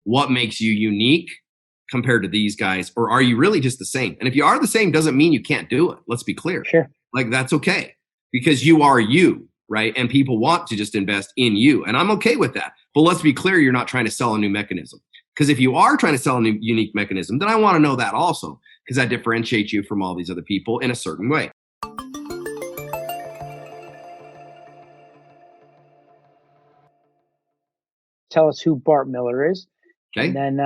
what makes you unique compared to these guys, or are you really just the same? And if you are the same, doesn't mean you can't do it. Let's be clear. Sure. Like, that's okay, because you are you, right? And people want to just invest in you. And I'm okay with that. But let's be clear, you're not trying to sell a new mechanism. Because if you are trying to sell a new unique mechanism, then I want to know that also, because that differentiates you from all these other people in a certain way. Tell us who Bart Miller is, and Okay. then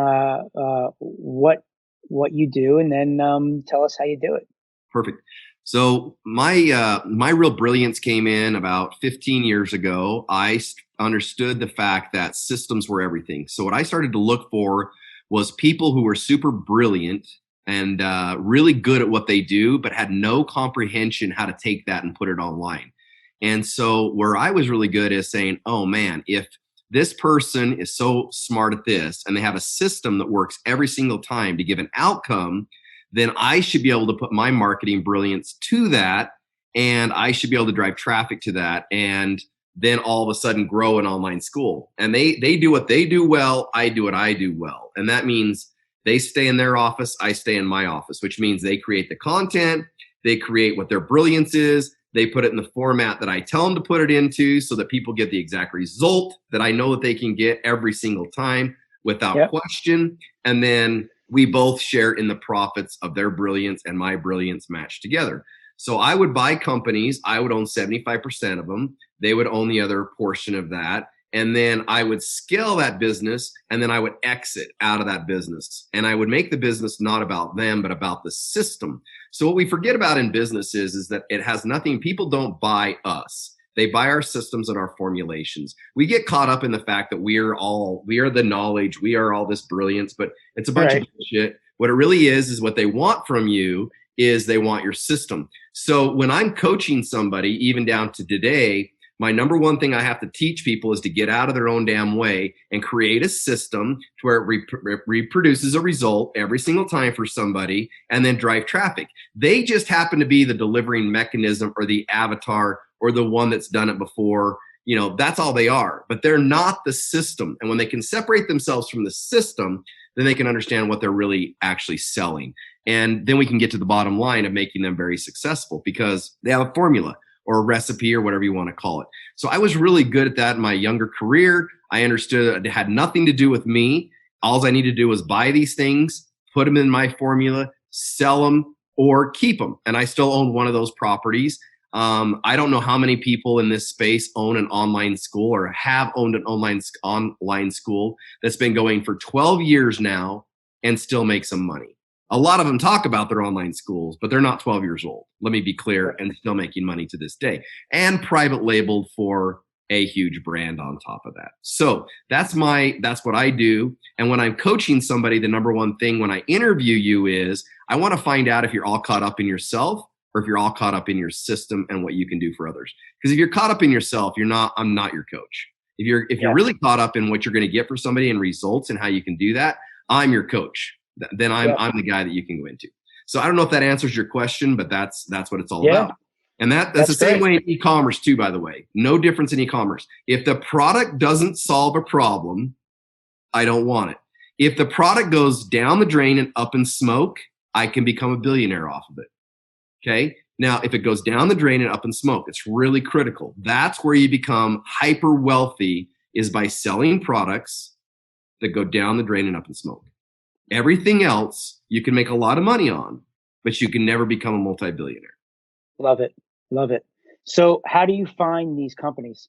what you do, and then tell us how you do it. Perfect. So my real brilliance came in about 15 years ago. Understood the fact that systems were everything. So what I started to look for was people who were super brilliant and really good at what they do, but had no comprehension how to take that and put it online. And so where I was really good is saying, oh man, if this person is so smart at this and they have a system that works every single time to give an outcome, then I should be able to put my marketing brilliance to that, and I should be able to drive traffic to that, and then all of a sudden grow an online school. And they do what they do well, I do what I do well. And that means they stay in their office, I stay in my office, which means they create the content, they create what their brilliance is, they put it in the format that I tell them to put it into so that people get the exact result that I know that they can get every single time without question. And then we both share in the profits of their brilliance and my brilliance matched together. So I would buy companies, I would own 75% of them. They would own the other portion of that. And then I would scale that business, and then I would exit out of that business. And I would make the business not about them, but about the system. So what we forget about in business is that it has nothing, people don't buy us. They buy our systems and our formulations. We get caught up in the fact that we are the knowledge, we are all this brilliance, but it's a bunch of bullshit. What it really is what they want from you is they want your system. So when I'm coaching somebody, even down to today, my number one thing I have to teach people is to get out of their own damn way and create a system to where it reproduces a result every single time for somebody, and then drive traffic. They just happen to be the delivering mechanism or the avatar or the one that's done it before. You know, that's all they are, but they're not the system. And when they can separate themselves from the system, then they can understand what they're really actually selling. And then we can get to the bottom line of making them very successful because they have a formula or a recipe or whatever you want to call it. So I was really good at that in my younger career. I understood it had nothing to do with me. All I needed to do was buy these things, put them in my formula, sell them, or keep them. And I still own one of those properties. I don't know how many people in this space own an online school or have owned an online school that's been going for 12 years now and still make some money. A lot of them talk about their online schools, but they're not 12 years old. Let me be clear, and still making money to this day, and private labeled for a huge brand on top of that. So that's what I do. And when I'm coaching somebody, the number one thing when I interview you is I want to find out if you're all caught up in yourself or if you're all caught up in your system and what you can do for others. Because if you're caught up in yourself, I'm not your coach. If you're really caught up in what you're going to get for somebody and results and how you can do that, I'm your coach. Then I'm the guy that you can go into. So I don't know if that answers your question, but that's what it's all about. And that's the same way in e-commerce too, by the way. No difference in e-commerce. If the product doesn't solve a problem, I don't want it. If the product goes down the drain and up in smoke, I can become a billionaire off of it. Okay. Now, if it goes down the drain and up in smoke, it's really critical. That's where you become hyper wealthy, is by selling products that go down the drain and up in smoke. Everything else you can make a lot of money on, but you can never become a multi-billionaire. Love it. Love it. So how do you find these companies?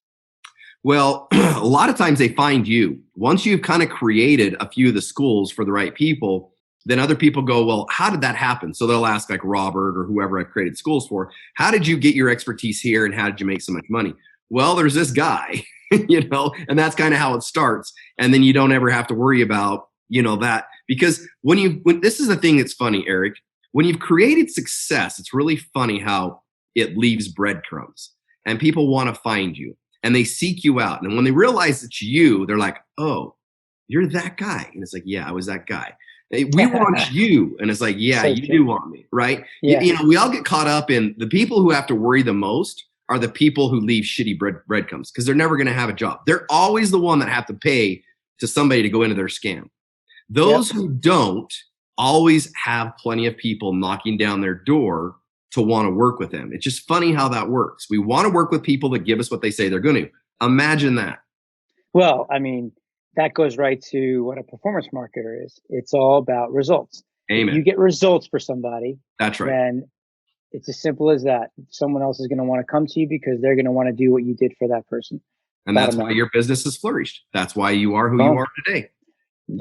Well, a lot of times they find you. Once you've kind of created a few of the schools for the right people, then other people go, well, how did that happen? So they'll ask like Robert or whoever I've created schools for, how did you get your expertise here and how did you make so much money? Well, there's this guy, and that's kind of how it starts. And then you don't ever have to worry about, that, because when this is the thing that's funny, Eric, when you've created success, it's really funny how it leaves breadcrumbs and people want to find you and they seek you out. And when they realize it's you, they're like, oh, you're that guy. And it's like, yeah, I was that guy. We want you. And it's like, yeah, so you do want me, right? Yeah. We all get caught up in the people who have to worry the most are the people who leave shitty breadcrumbs because they're never going to have a job. They're always the one that have to pay to somebody to go into their scam. Yep. Those who don't always have plenty of people knocking down their door to want to work with them. It's just funny how that works. We want to work with people that give us what they say they're going to. Imagine that. Well, I mean, that goes right to what a performance marketer is. It's all about results. If you Amen. get results for somebody, That's right. then it's as simple as that. Someone else is going to want to come to you because they're going to want to do what you did for that person. And that's Bottom why line. your business has flourished. That's why you are who you Boom. are today.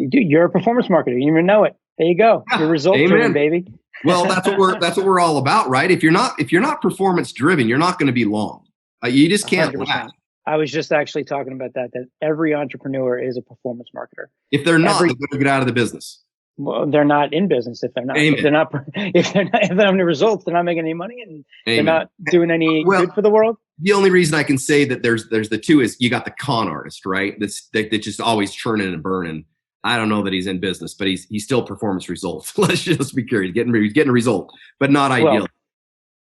Dude, you're a performance marketer. You didn't even know it. There you go. Yeah. You're result driven, Amen. baby. Well, that's what we're all about, right? If you're not performance driven, you're not going to be long. You just can't last. 100%. I was just actually talking about that every entrepreneur is a performance marketer. If they're not, Every they're going to get out of the business. Well, they're not in business if they're not. Amen. If they're not, if they're not, if they're having the results, they're not making any money, and they're Amen. not doing any Well, good for the world. the only reason I can say that there's the two is you got the con artist, right? That's just always churning and burning. I don't know that he's in business, but he's still performance results. Let's just be curious. He's getting a result, but not ideal. Well,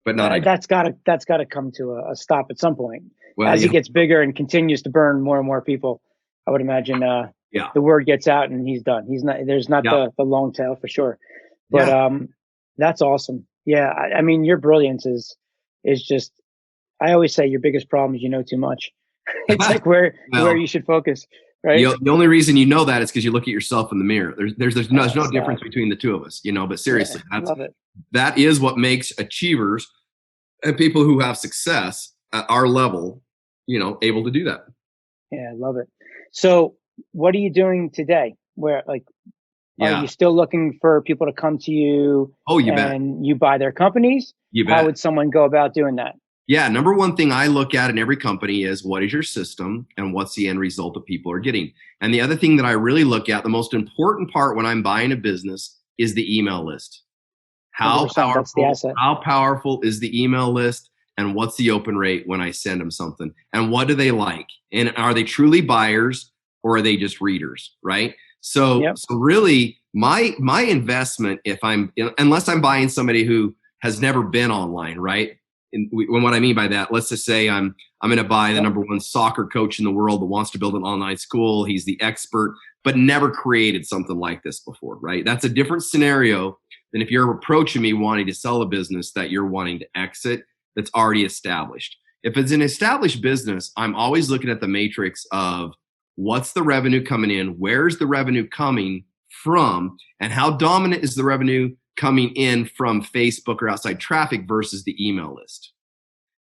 But not ideal. that's gotta come to a stop at some point. Well, As he gets bigger and continues to burn more and more people, I would imagine yeah. the word gets out and he's done. He's not. There's not Yeah. the long tail for sure. But Yeah. that's awesome. Yeah, I mean, your brilliance is just. I always say your biggest problem is you know too much. It's like where Well, you should focus, right? the only reason you know that is because you look at yourself in the mirror. There's no Stop. difference between the two of us, But seriously, Yeah, love it. that is what makes achievers and people who have success at our level, able to do that. Yeah, I love it. So, what are you doing today? Where are Yeah. you still looking for people to come to you Oh, you bet. and you buy their companies? You How bet. would someone go about doing that? Yeah. Number one thing I look at in every company is what is your system and what's the end result that people are getting. And the other thing that I really look at, the most important part when I'm buying a business is the email list. How 100%, that's the powerful, asset. how powerful is the email list? And what's the open rate when I send them something? And what do they like? And are they truly buyers or are they just readers? Right. So, Yep. so really my investment, unless I'm buying somebody who has never been online, right? And what I mean by that, let's just say I'm going to buy the number one soccer coach in the world that wants to build an online school. He's the expert, but never created something like this before, right? That's a different scenario than if you're approaching me wanting to sell a business that you're wanting to exit that's already established. If it's an established business, I'm always looking at the matrix of what's the revenue coming in, where's the revenue coming from, and how dominant is the revenue coming in from Facebook or outside traffic versus the email list,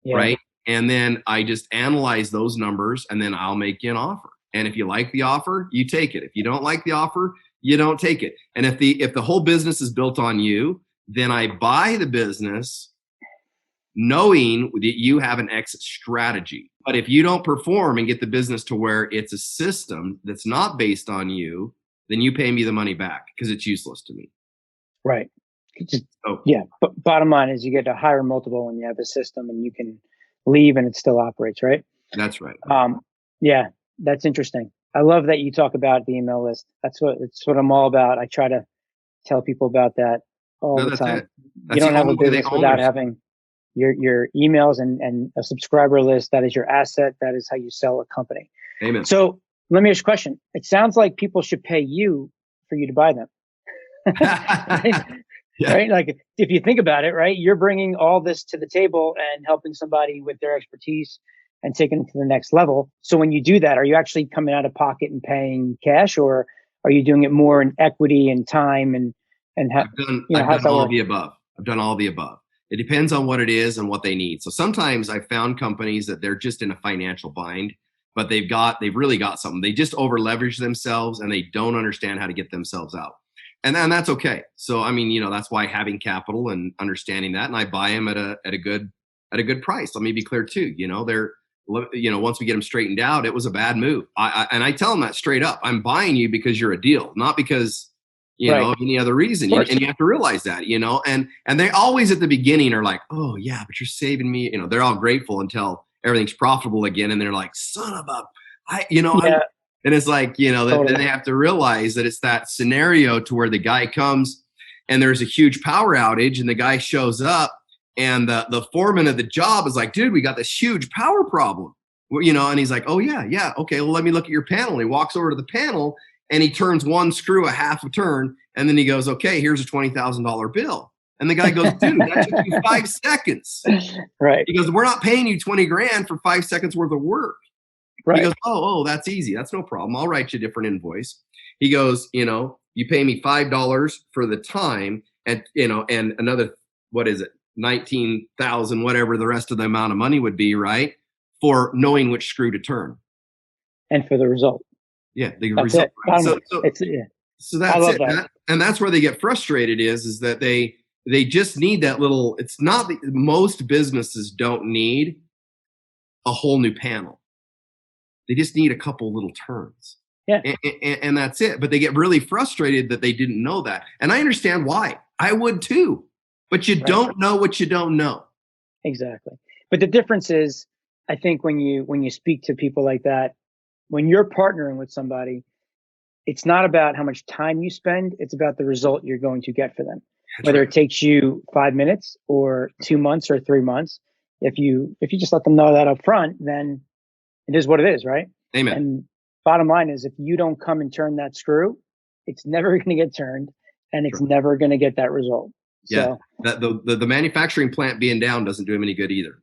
right? And then I just analyze those numbers and then I'll make you an offer. And if you like the offer, you take it. If you don't like the offer, you don't take it. And if the whole business is built on you, then I buy the business knowing that you have an exit strategy. But if you don't perform and get the business to where it's a system that's not based on you, then you pay me the money back because it's useless to me. Right. Yeah. But bottom line is you get a higher multiple when you have a system and you can leave and it still operates, right? That's right. Yeah, that's interesting. I love that you talk about the email list. It's what I'm all about. I try to tell people about that all the time. You don't have a business without having your emails and a subscriber list. That is your asset. That is how you sell a company. Amen. So let me ask you a question. It sounds like people should pay you for you to buy them. Right? Yeah. Right? Like if you think about it, right? You're bringing all this to the table and helping somebody with their expertise and taking it to the next level. So when you do that, are you actually coming out of pocket and paying cash, or are you doing it more in equity and time and I've done all the above. I've done all the above. It depends on what it is and what they need. So sometimes I've found companies that they're just in a financial bind, but they've really got something. They just over leverage themselves and they don't understand how to get themselves out. And that's okay. So, I mean, that's why having capital and understanding that, and I buy them at a good price. Let me be clear too. Once we get them straightened out, it was a bad move. And I tell them that straight up. I'm buying you because you're a deal, not because of any other reason. And you have to realize that, and they always at the beginning are like, oh yeah, but you're saving me. They're all grateful until everything's profitable again, and they're like, son of a, and it's like, then they have to realize that it's that scenario to where the guy comes and there's a huge power outage and the guy shows up and the foreman of the job is like, dude, we got this huge power problem, and he's like, oh yeah. Okay. Well, let me look at your panel. And he walks over to the panel and he turns one screw a half a turn, and then he goes, okay, here's a $20,000 bill. And the guy goes, dude, that took you 5 seconds. Right. He goes, we're not paying you 20 grand for 5 seconds worth of work. Right. He goes, oh, that's easy. That's no problem. I'll write you a different invoice. He goes, you pay me $5 for the time, and and another, what is it, 19,000, whatever the rest of the amount of money would be, right, for knowing which screw to turn. And for the result. Yeah, the result. So that's it. And that's where they get frustrated is that they just need that little. It's not most businesses don't need a whole new panel. They just need a couple little turns. Yeah. And that's it. But they get really frustrated that they didn't know that. And I understand why. I would too. But you don't know what you don't know. Exactly. But the difference is, I think when you speak to people like that, when you're partnering with somebody, it's not about how much time you spend. It's about the result you're going to get for them. That's whether it takes you 5 minutes or 2 months or 3 months. If you just let them know that up front, then it is what it is, right? Amen. And bottom line is, if you don't come and turn that screw, it's never going to get turned, and it's never going to get that result. Yeah, so, the manufacturing plant being down doesn't do him any good either.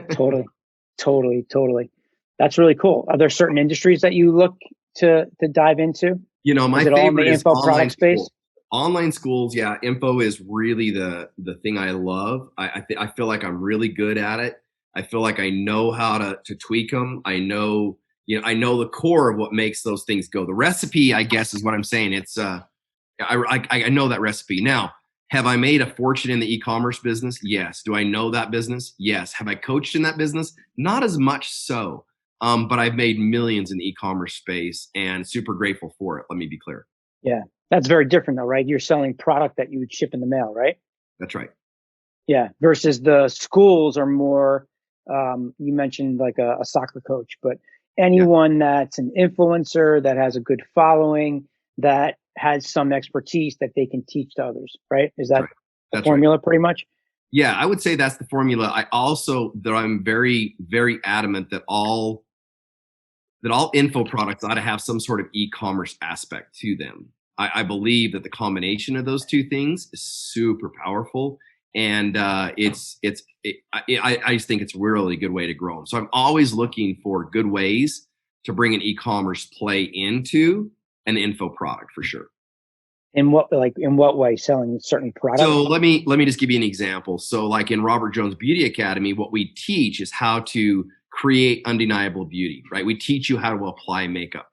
Totally. That's really cool. Are there certain industries that you look to dive into? My favorite is info product space. Online schools, yeah. Info is really the thing I love. I feel like I'm really good at it. I feel like I know how to tweak them. I know the core of what makes those things go. The recipe, I guess, is what I'm saying. It's I know that recipe. Now, have I made a fortune in the e-commerce business? Yes. Do I know that business? Yes. Have I coached in that business? Not as much so. But I've made millions in the e-commerce space and super grateful for it. Let me be clear. Yeah. That's very different though, right? You're selling product that you would ship in the mail, right? That's right. Yeah. Versus the schools are more, you mentioned like a soccer coach, but anyone that's an influencer that has a good following, that has some expertise that they can teach to others, right? Is that the formula pretty much? Yeah, I would say that's the formula. I'm very, very adamant that all info products ought to have some sort of e-commerce aspect to them. I believe that the combination of those two things is super powerful, and I just think it's a really good way to grow them. So I'm always looking for good ways to bring an e-commerce play into an info product for sure. In what way? Selling certain products? So let me just give you an example. So like in Robert Jones Beauty Academy, what we teach is how to create undeniable beauty, right? We teach you how to apply makeup.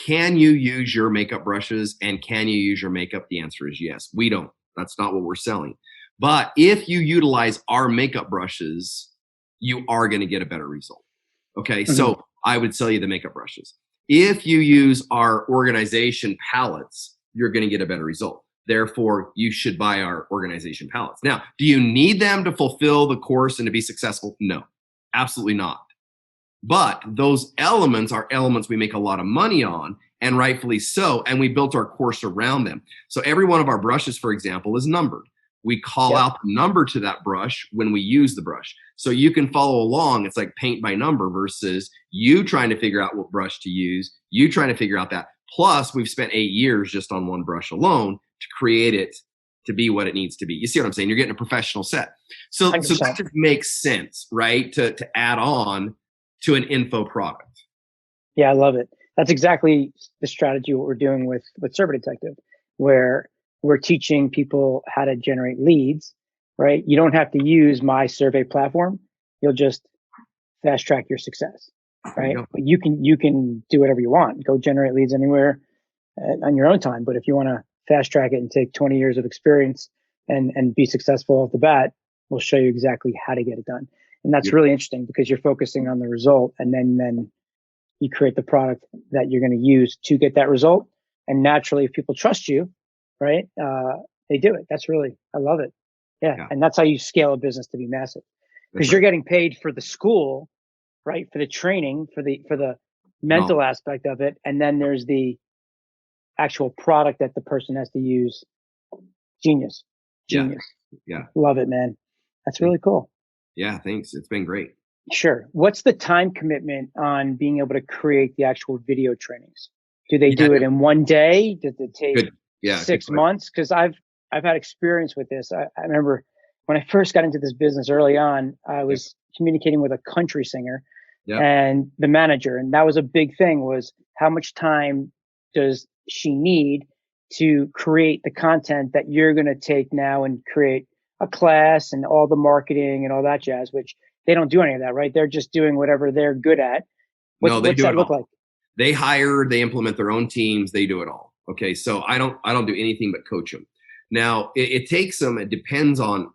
Can you use your makeup brushes and can you use your makeup? The answer is yes. We don't. That's not what we're selling. But if you utilize our makeup brushes, you are going to get a better result. Okay. Mm-hmm. So I would sell you the makeup brushes. If you use our organization palettes, you're going to get a better result. Therefore, you should buy our organization palettes. Now, do you need them to fulfill the course and to be successful? No, absolutely not. But those elements are elements we make a lot of money on, and rightfully so, and we built our course around them. So every one of our brushes, for example, is numbered. We call out the number to that brush when we use the brush. So you can follow along. It's like paint by number versus you trying to figure out what brush to use, you trying to figure out that. Plus, we've spent 8 years just on one brush alone to create it to be what it needs to be. You see what I'm saying? You're getting a professional set. So that just makes sense, right? To add on to an info product. Yeah, I love it. That's exactly the strategy what we're doing with Survey Detective, where we're teaching people how to generate leads, right? You don't have to use my survey platform. You'll just fast track your success, right? But you can do whatever you want. Go generate leads anywhere on your own time. But if you want to fast track it and take 20 years of experience and be successful off the bat, we'll show you exactly how to get it done. And that's really interesting because you're focusing on the result, and then you create the product that you're going to use to get that result. And naturally, if people trust you, right, they do it. I love it. Yeah. And that's how you scale a business to be massive, because you're getting paid for the school, right? For the training, for the mental aspect of it. And then there's the actual product that the person has to use. Genius. Yeah. Love it, man. That's really cool. Yeah, thanks. It's been great. Sure. What's the time commitment on being able to create the actual video trainings? Do they do it in one day? Does it take Yeah, 6 months? Because I've had experience with this. I remember when I first got into this business early on, I was communicating with a country singer and the manager, and that was a big thing, was how much time does she need to create the content that you're going to take now and create a class and all the marketing and all that jazz, which they don't do any of that, right? They're just doing whatever they're good at. What's that look like? They hire, they implement their own teams, they do it all. Okay. So I don't do anything but coach them. Now it takes them, it depends on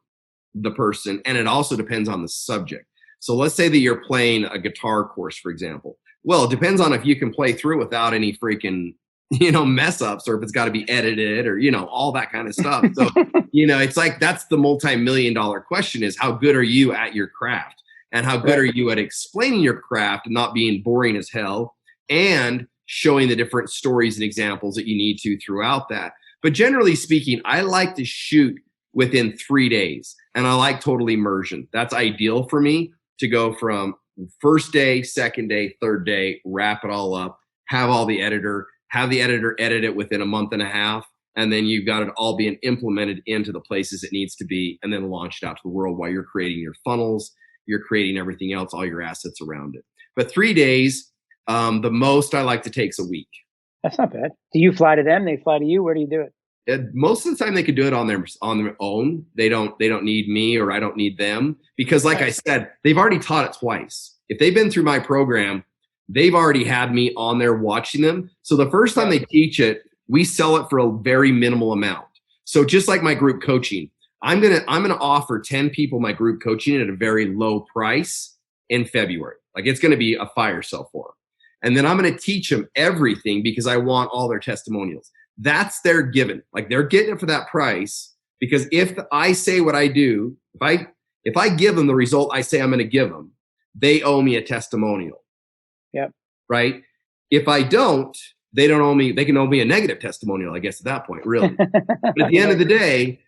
the person, and it also depends on the subject. So let's say that you're playing a guitar course, for example. Well, it depends on if you can play through without any freaking, mess ups, or if it's got to be edited, or, all that kind of stuff. So, it's like, that's the multi-million-dollar question, is how good are you at your craft, and how good are you at explaining your craft and not being boring as hell, and showing the different stories and examples that you need to throughout that. But generally speaking, I like to shoot within 3 days, and I like total immersion. That's ideal for me, to go from first day, second day, third day, wrap it all up, have the editor edit it within a month and a half, and then you've got it all being implemented into the places it needs to be, and then launched out to the world while you're creating your funnels, you're creating everything else, all your assets around it. But 3 days, the most I like to take is a week. That's not bad. Do you fly to them? They fly to you? Where do you do it? Most of the time they could do it on their own. They don't need me, or I don't need them, because like I said, they've already taught it twice. If they've been through my program, they've already had me on there watching them. So the first time they teach it, we sell it for a very minimal amount. So just like my group coaching, I'm gonna offer 10 people my group coaching at a very low price in February. Like, it's gonna be a fire sale for them. And then I'm gonna teach them everything, because I want all their testimonials. That's their given. Like, they're getting it for that price, because if I say what I do, if I give them the result I say I'm going to give them, they owe me a testimonial. Yep. Right. If I don't, they don't owe me. They can owe me a negative testimonial, I guess, at that point, really. But at the end of the day,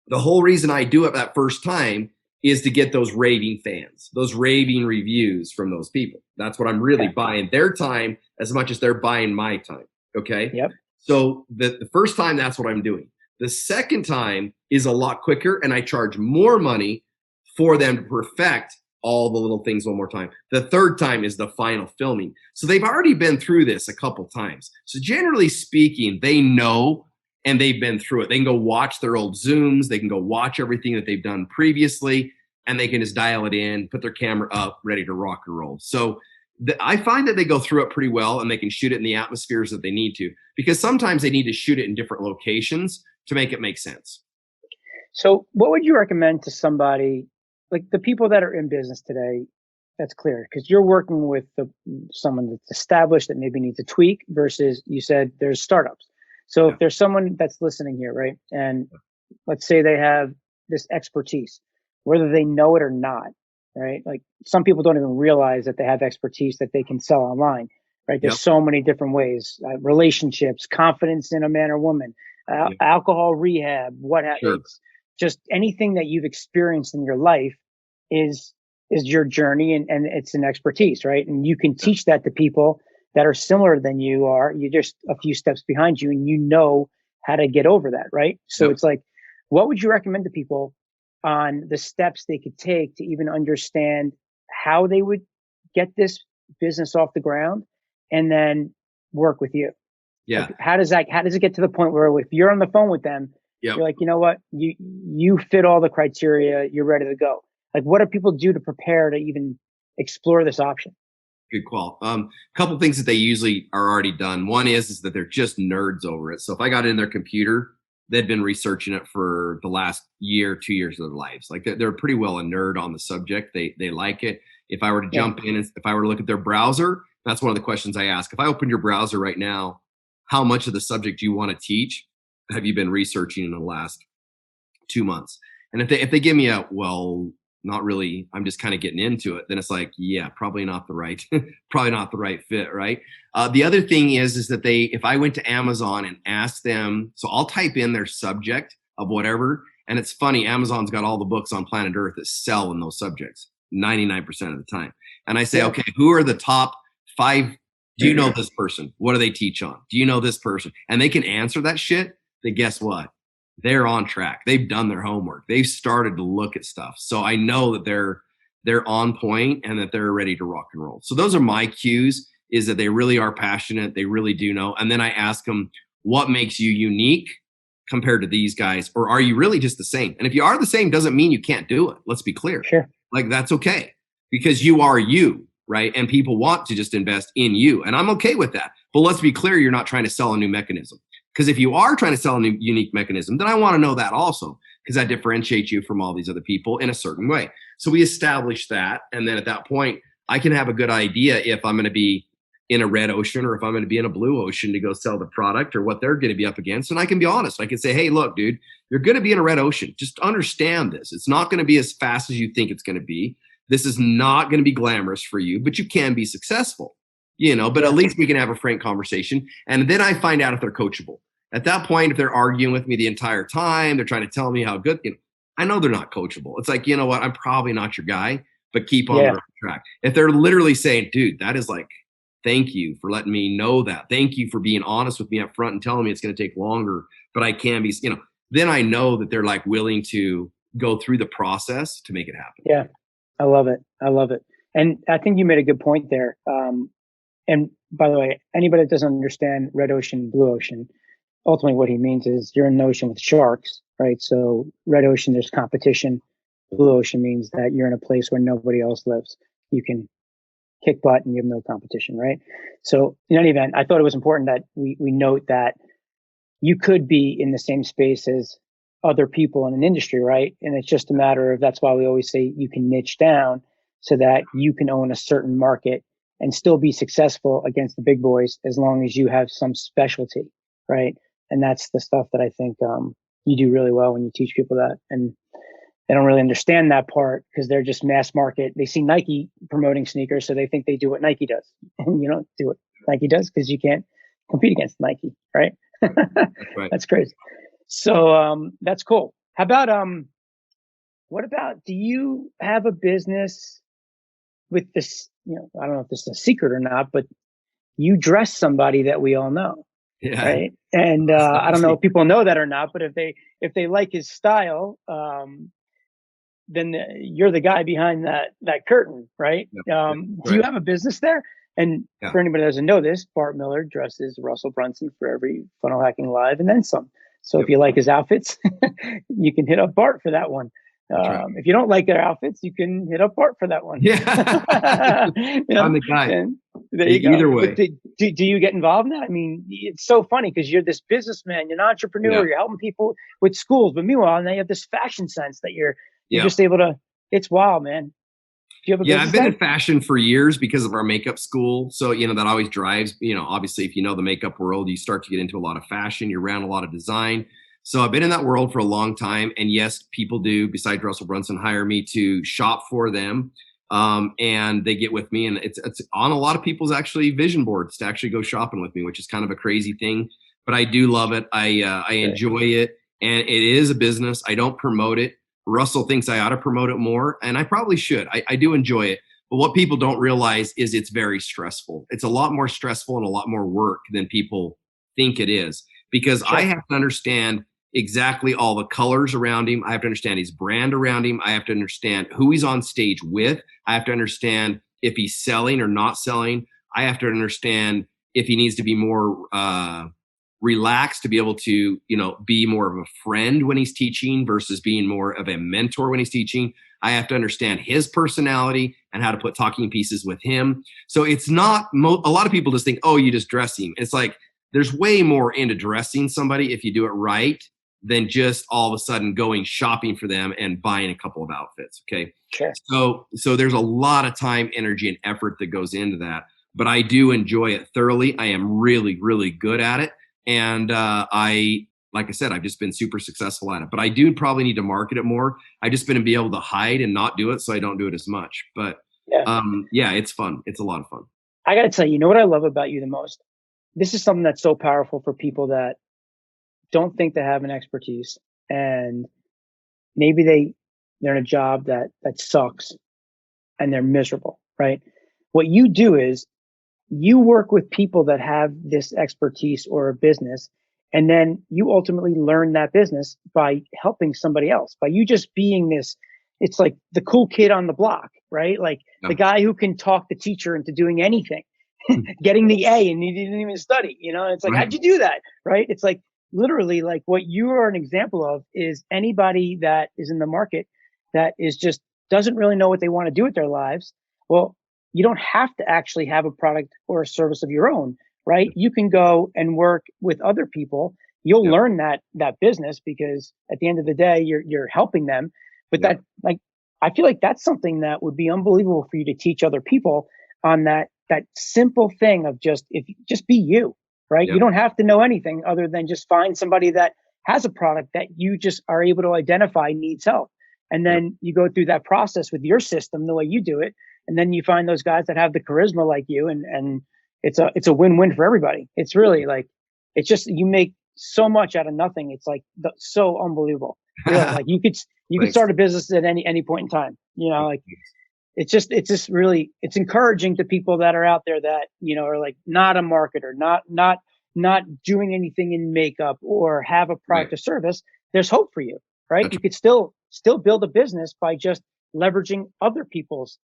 the whole reason I do it that first time is to get those raving fans, those raving reviews from those people. That's what I'm really buying, their time as much as they're buying my time. Okay. Yep. So the first time, that's what I'm doing. The second time is a lot quicker, and I charge more money for them to perfect all the little things one more time. The third time is the final filming. So they've already been through this a couple times. So generally speaking, they know, and they've been through it. They can go watch their old Zooms. They can go watch everything that they've done previously, and they can just dial it in, put their camera up, ready to rock and roll. So I find that they go through it pretty well, and they can shoot it in the atmospheres that they need to, because sometimes they need to shoot it in different locations to make it make sense. So what would you recommend to somebody, like the people that are in business today? That's clear, because you're working with someone that's established that maybe needs a tweak, versus, you said, there's startups. So if there's someone that's listening here, right, and let's say they have this expertise, whether they know it or not, right? Like, some people don't even realize that they have expertise that they can sell online, right? There's so many different ways, relationships, confidence in a man or woman, alcohol rehab, it's just anything that you've experienced in your life is your journey, and it's an expertise, right? And you can teach that to people that are similar than you are. You're just a few steps behind you, and you know how to get over that, right? So it's like, what would you recommend to people on the steps they could take to even understand how they would get this business off the ground, and then work with you? Yeah. Like, how does it get to the point where, if you're on the phone with them, you're like, you know what, you fit all the criteria, you're ready to go? Like, what do people do to prepare to even explore this option? Good call. A couple things that they usually are already done. One is that they're just nerds over it. So if I got in their computer, they've been researching it for the last year, 2 years of their lives. Like, they're pretty well a nerd on the subject. They like it. If I were to jump in, if I were to look at their browser, that's one of the questions I ask. If I open your browser right now, how much of the subject you want to teach have you been researching in the last 2 months? And if they give me a, well, not really, I'm just kind of getting into it, then it's like, yeah, probably not the right, probably not the right fit, right? The other thing is that if I went to Amazon and asked them, so I'll type in their subject of whatever, and it's funny, Amazon's got all the books on planet Earth that sell in those subjects 99% of the time. And I say, okay, who are the top 5 Do you know this person? What do they teach on? Do you know this person? And they can answer that shit. Then guess what? They're on track. They've done their homework. They've started to look at stuff. So I know that they're on point and that they're ready to rock and roll. So those are my cues, is that they really are passionate. They really do know. And then I ask them, what makes you unique compared to these guys? Or are you really just the same? And if you are the same, doesn't mean you can't do it. Let's be clear. Sure. Like, that's okay, because you are you, right? And people want to just invest in you. And I'm okay with that. But let's be clear, you're not trying to sell a new mechanism. Because if you are trying to sell a new unique mechanism, then I want to know that also, because that differentiates you from all these other people in a certain way. So we establish that. And then at that point, I can have a good idea if I'm going to be in a red ocean or if I'm going to be in a blue ocean to go sell the product, or what they're going to be up against. And I can be honest. I can say, hey, look, dude, you're going to be in a red ocean. Just understand this. It's not going to be as fast as you think it's going to be. This is not going to be glamorous for you, but you can be successful, but at least we can have a frank conversation. And then I find out if they're coachable. At that point, if they're arguing with me the entire time, they're trying to tell me how good, I know they're not coachable. It's like, you know what? I'm probably not your guy, but keep on the right track. If they're literally saying, dude, that is like, thank you for letting me know that. Thank you for being honest with me up front and telling me it's going to take longer, but I can be, then I know that they're like willing to go through the process to make it happen. Yeah. I love it. I love it. And I think you made a good point there. And by the way, anybody that doesn't understand red ocean, blue ocean, ultimately what he means is you're in the ocean with sharks, right? So red ocean, there's competition. Blue ocean means that you're in a place where nobody else lives. You can kick butt and you have no competition, right? So in any event, I thought it was important that we note that you could be in the same space as other people in an industry, right? And it's just a matter of, that's why we always say you can niche down so that you can own a certain market and still be successful against the big boys, as long as you have some specialty, right? And that's the stuff that I think you do really well when you teach people that. And they don't really understand that part because they're just mass market. They see Nike promoting sneakers, so they think they do what Nike does. And you don't do what Nike does because you can't compete against Nike, right? That's right. That's crazy. So that's cool. How about what about, do you have a business with this, I don't know if this is a secret or not, but you dress somebody that we all know. Yeah. Right. And I don't know if people know that or not, but if they like his style, then you're the guy behind that curtain, right? Yep. Do you have a business there? And for anybody that doesn't know this, Bart Miller dresses Russell Brunson for every Funnel Hacking Live and then some. So if you like his outfits, you can hit up Bart for that one. If you don't like their outfits, you can hit up Bart for that one. Yeah. I'm the guy. And there you go. Either way. Do you get involved in that? I mean, it's so funny because you're this businessman, you're an entrepreneur, you're helping people with schools, but meanwhile, now you have this fashion sense that you're just able to, it's wild, man. I've been in fashion for years because of our makeup school. So, that always drives, obviously if you know the makeup world, you start to get into a lot of fashion, you're around a lot of design. So I've been in that world for a long time. And yes, people do, besides Russell Brunson, hire me to shop for them. And they get with me, and it's on a lot of people's actually vision boards to actually go shopping with me, which is kind of a crazy thing, but I do love it. I enjoy it, and it is a business. I don't promote it. Russell thinks I ought to promote it more, and I probably should. I do enjoy it. But what people don't realize is it's very stressful. It's a lot more stressful and a lot more work than people think it is, because I have to understand exactly all the colors around him. I have to understand his brand around him. I have to understand who he's on stage with. I have to understand if he's selling or not selling. I have to understand if he needs to be more relaxed to be able to, be more of a friend when he's teaching versus being more of a mentor when he's teaching. I have to understand his personality and how to put talking pieces with him. So it's not, a lot of people just think, oh, you just dress him. It's like, there's way more into dressing somebody if you do it right than just all of a sudden going shopping for them and buying a couple of outfits. Okay. Sure. So there's a lot of time, energy, and effort that goes into that, but I do enjoy it thoroughly. I am really, really good at it. And like I said, I've just been super successful at it, but I do probably need to market it more. I just been be able to hide and not do it, so I don't do it as much. But it's fun. It's a lot of fun. I got to tell you, what I love about you the most? This is something that's so powerful for people that don't think they have an expertise, and maybe they're in a job that sucks and they're miserable, right? What you do is you work with people that have this expertise or a business, and then you ultimately learn that business by helping somebody else, by you just being this. It's like the cool kid on the block, right? Like the guy who can talk the teacher into doing anything, getting the A, and he didn't even study, it's like, how'd you do that? Right? It's like literally like what you are an example of is anybody that is in the market that is just doesn't really know what they want to do with their lives. Well, you don't have to actually have a product or a service of your own, right? You can go and work with other people. You'll learn that business, because at the end of the day, you're helping them. But that, like, I feel like that's something that would be unbelievable for you to teach other people on that simple thing of just be you, right? You don't have to know anything other than just find somebody that has a product that you just are able to identify needs help. And then you go through that process with your system, the way you do it. And then you find those guys that have the charisma like you, and it's a win-win for everybody. It's really like, it's just, you make so much out of nothing. It's like so unbelievable. Really, like you could start a business at any point in time, like it's just really, it's encouraging to people that are out there that, are like not a marketer, not doing anything in makeup or have a product or service. There's hope for you, right? You could still build a business by just leveraging other people's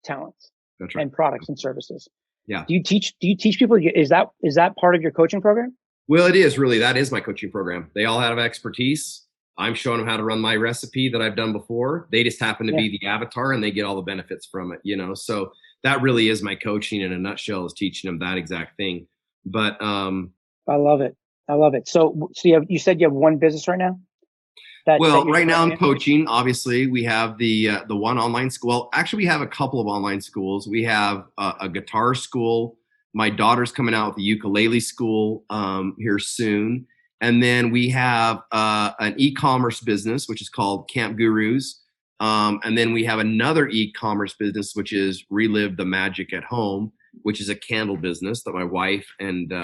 talents and products and services. Yeah. Do you teach people? Is that part of your coaching program? Well, it is really, that is my coaching program. They all have expertise. I'm showing them how to run my recipe that I've done before. They just happen to be the avatar, and they get all the benefits from it, so that really is my coaching in a nutshell, is teaching them that exact thing. But I love it. So you said you have one business right now? Right now I'm coaching. Obviously, we have the one online school. Well, actually, we have a couple of online schools. We have a guitar school. My daughter's coming out with a ukulele school here soon. And then we have an e-commerce business, which is called Camp Gurus. And then we have another e-commerce business, which is Relive the Magic at Home, which is a candle business that my wife and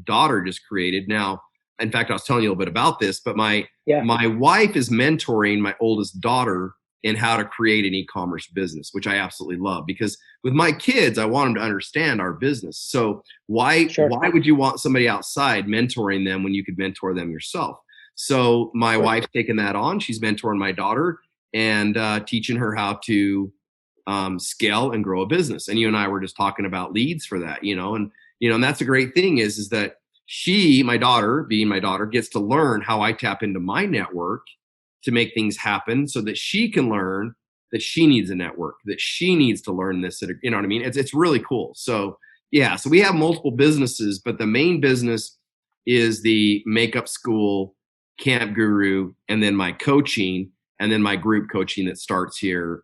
daughter just created. Now, in fact, I was telling you a little bit about this, but my wife is mentoring my oldest daughter in how to create an e-commerce business, which I absolutely love, because with my kids, I want them to understand our business. So why would you want somebody outside mentoring them when you could mentor them yourself? So my wife's taken that on. She's mentoring my daughter and teaching her how to scale and grow a business. And you and I were just talking about leads for that, and that's a great thing is that my daughter, being my daughter, gets to learn how I tap into my network to make things happen, so that she can learn that she needs a network, that she needs to learn this. You know what I mean? It's really cool. So so we have multiple businesses, but the main business is the makeup school, Camp Guru, and then my coaching, and then my group coaching that starts here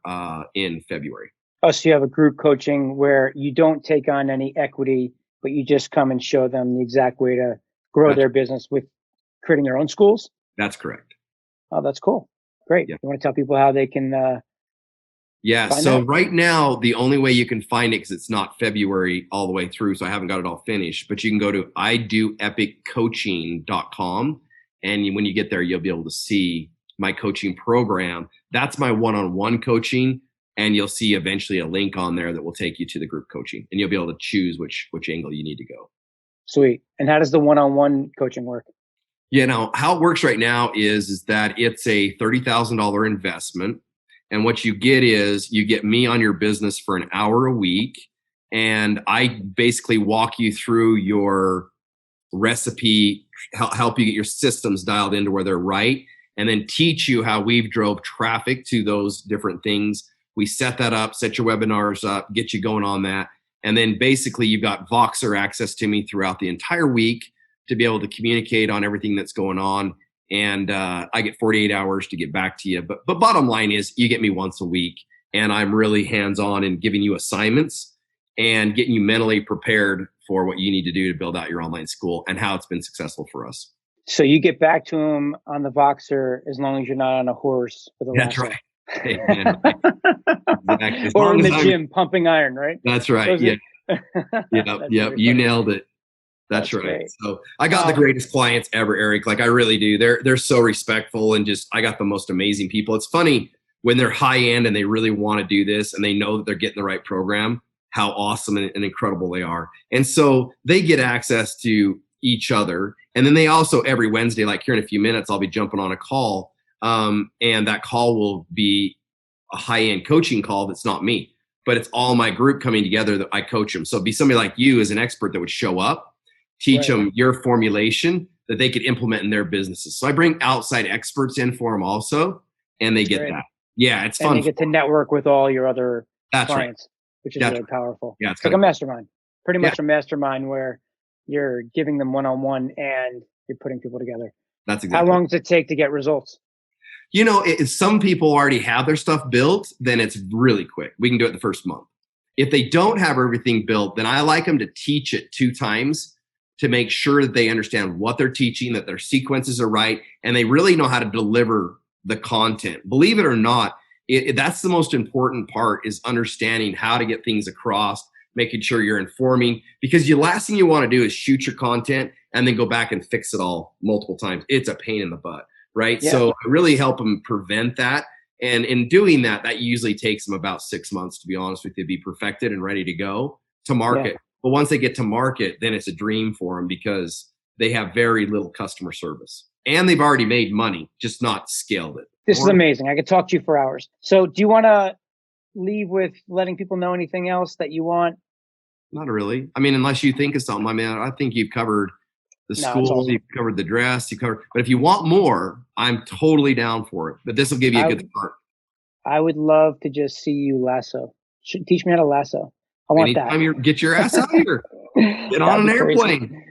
in February. Oh, so you have a group coaching where you don't take on any equity, but you just come and show them the exact way to grow their business with creating their own schools? That's correct. Oh, that's cool. Great. You want to tell people how they can so right now, the only way you can find it, because it's not February all the way through, so I haven't got it all finished, but you can go to idoepiccoaching.com. And when you get there, you'll be able to see my coaching program. That's my one-on-one coaching. And you'll see eventually a link on there that will take you to the group coaching. And you'll be able to choose which angle you need to go. Sweet. And how does the one-on-one coaching work? How it works right now is that it's a $30,000 investment. And what you get is you get me on your business for an hour a week. And I basically walk you through your recipe, help you get your systems dialed into where they're right, and then teach you how we've drove traffic to those different things. We set that up, set your webinars up, get you going on that. And then basically you've got Voxer access to me throughout the entire week to be able to communicate on everything that's going on. And I get 48 hours to get back to you. But bottom line is you get me once a week, and I'm really hands-on in giving you assignments and getting you mentally prepared for what you need to do to build out your online school and how it's been successful for us. So you get back to them on the Voxer as long as you're not on a horse with a lasso. That's right. Hey, man, exactly. Or in the gym pumping iron, right? That's right. Yep. You nailed it. That's right. Great. So I got the greatest clients ever, Eric. Like I really do. They're so respectful, and just I got the most amazing people. It's funny when they're high end and they really want to do this and they know that they're getting the right program, how awesome and incredible they are. And so they get access to each other. And then they also, every Wednesday, like here in a few minutes, I'll be jumping on a call. And that call will be a high-end coaching call that's not me, but it's all my group coming together that I coach them. So it'd be somebody like you as an expert that would show up, teach them your formulation that they could implement in their businesses. So I bring outside experts in for them also, and they get that. Yeah, it's fun. And they get to network with all your other clients, which is really powerful. Yeah, it's like a mastermind, pretty much a mastermind where you're giving them one-on-one and you're putting people together. That's exactly. How long does it take to get results? You know, if some people already have their stuff built, then it's really quick. We can do it the first month. If they don't have everything built, then I like them to teach it 2 times to make sure that they understand what they're teaching, that their sequences are right, and they really know how to deliver the content. Believe it or not, that's the most important part, is understanding how to get things across, making sure you're informing, because the last thing you want to do is shoot your content and then go back and fix it all multiple times. It's a pain in the butt, right? Yeah. So I really help them prevent that. And in doing that, that usually takes them about 6 months, to be honest with you, to be perfected and ready to go to market. Yeah. But once they get to market, then it's a dream for them because they have very little customer service and they've already made money, just not scaled it. This is amazing. I could talk to you for hours. So do you want to leave with letting people know anything else that you want? Not really. I mean, unless you think of something. I mean, I think you've covered the school, awesome. You've covered the dress, but if you want more, I'm totally down for it. But this will give you a good start. I would love to just see you lasso. Teach me how to lasso. I want Anytime that. Get your ass out here. Get on an airplane. Crazy.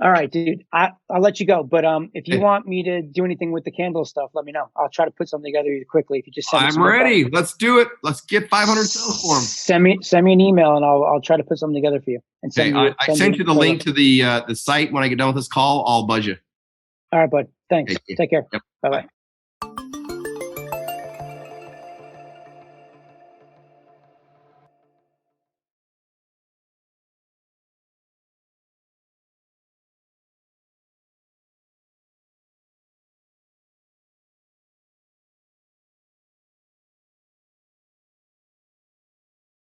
All right, dude. I'll let you go. But if you want me to do anything with the candle stuff, let me know. I'll try to put something together quickly. If you just send me I'm ready. Let's do it. Let's get 500 sales for them. Send me an email and I'll try to put something together for you. And I sent you the link to the site. When I get done with this call, I'll buzz you. All right, bud. Thanks. Take care. Yep. Bye-bye.